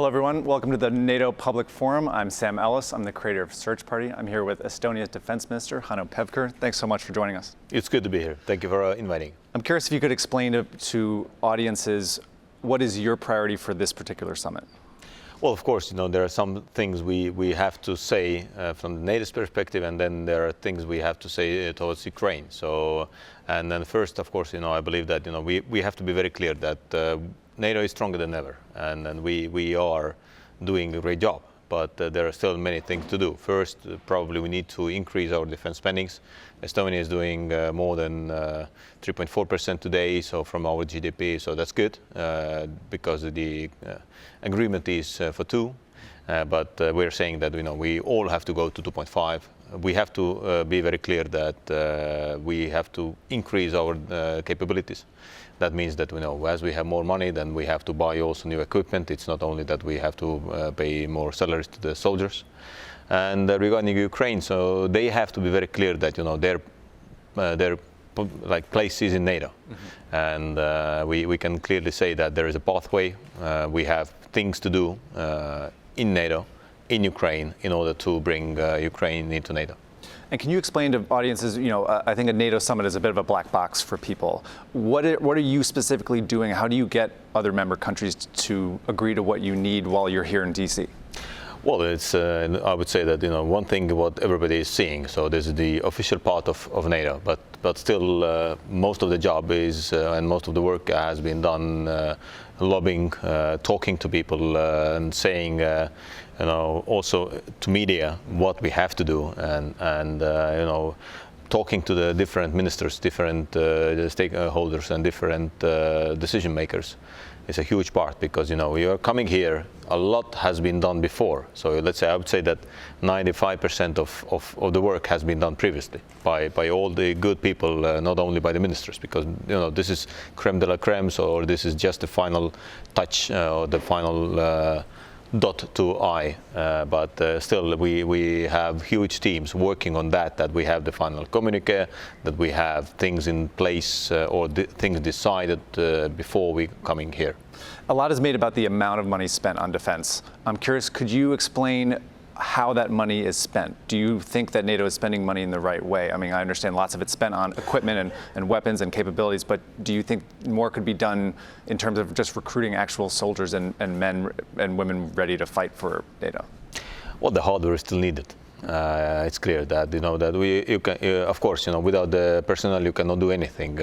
Hello everyone, welcome to the NATO Public Forum. I'm Sam Ellis, I'm the creator of Search Party. I'm here with Estonia's Defense Minister, Hanno Pevkur. Thanks so much for joining us. It's good to be here. Thank you for inviting. I'm curious if you could explain to audiences, what is your priority for this particular summit? Well, of course, there are some things we have to say from the NATO's perspective, and then there are things we have to say towards Ukraine. So, and then first, of course, I believe that we have to be very clear that NATO is stronger than ever, and we are doing a great job. But there are still many things to do. First, probably we need to increase our defense spendings. Estonia is doing more than 3.4% today, so from our GDP, so that's good because the agreement is for 2. But we're saying that we all have to go to 2.5. We have to be very clear that we have to increase our capabilities. That means that as we have more money, then we have to buy also new equipment. It's not only that we have to pay more salaries to the soldiers. And regarding Ukraine, so they have to be very clear that their place is in NATO, and we can clearly say that there is a pathway. We have things to do in NATO, in Ukraine, in order to bring Ukraine into NATO. And can you explain to audiences, I think a NATO summit is a bit of a black box for people. What are you specifically doing? How do you get other member countries to agree to what you need while you're here in DC? Well, it's I would say that one thing what everybody is seeing. So this is the official part of NATO, but still most of the job is and most of the work has been done lobbying, talking to people, and saying also to media what we have to do, and talking to the different ministers, different stakeholders, and different decision makers. It's a huge part because we are coming here. A lot has been done before. So let's say I would say that 95% of the work has been done previously by all the good people, not only by the ministers, because this is creme de la creme. So this is just the final touch or the final dot to I, but still we have huge teams working on that we have the final communique, that we have things in place or things decided before we coming here. A lot is made about the amount of money spent on defense. I'm curious, could you explain how that money is spent? Do you think that NATO is spending money in the right way? I mean, I understand lots of it's spent on equipment and weapons and capabilities, but do you think more could be done in terms of just recruiting actual soldiers and men and women ready to fight for NATO? Well, the hardware is still needed. It's clear that you can, of course, without the personnel you cannot do anything.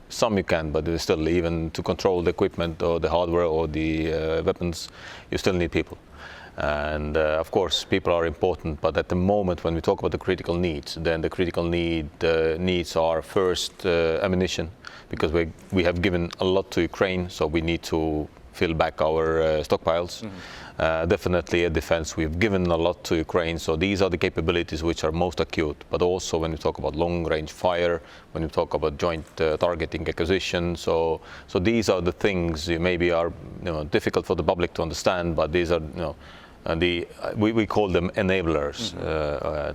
Some you can, but still, even to control the equipment or the hardware or the weapons, you still need people. And of course, people are important, but at the moment when we talk about the critical needs, then the critical needs are first ammunition, because we have given a lot to Ukraine, so we need to fill back our stockpiles. Definitely a defense, we've given a lot to Ukraine, so these are the capabilities which are most acute. But also when we talk about long-range fire, when we talk about joint targeting acquisition, so these are the things maybe are difficult for the public to understand, but these are we call them enablers,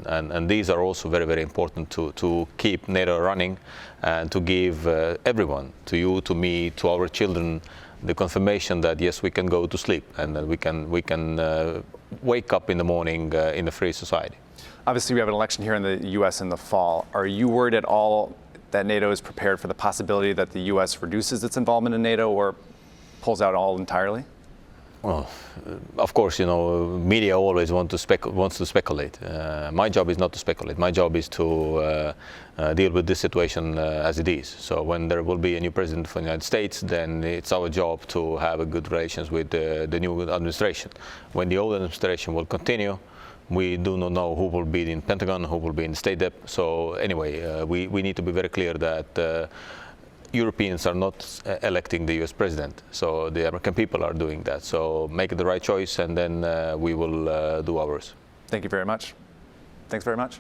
and these are also very, very important to keep NATO running and to give everyone, to you, to me, to our children, the confirmation that yes, we can go to sleep and that we can wake up in the morning in a free society. Obviously, we have an election here in the U.S. in the fall. Are you worried at all that NATO is prepared for the possibility that the U.S. reduces its involvement in NATO or pulls out all entirely? Well, of course, media always wants to speculate. My job is not to speculate. My job is to deal with this situation as it is. So when there will be a new president for the United States, then it's our job to have a good relations with the new administration. When the old administration will continue, we do not know who will be in Pentagon, who will be in State Dep. So anyway, we need to be very clear that Europeans are not electing the US president, so the American people are doing that. So make the right choice, and then we will do ours. Thank you very much. Thanks very much.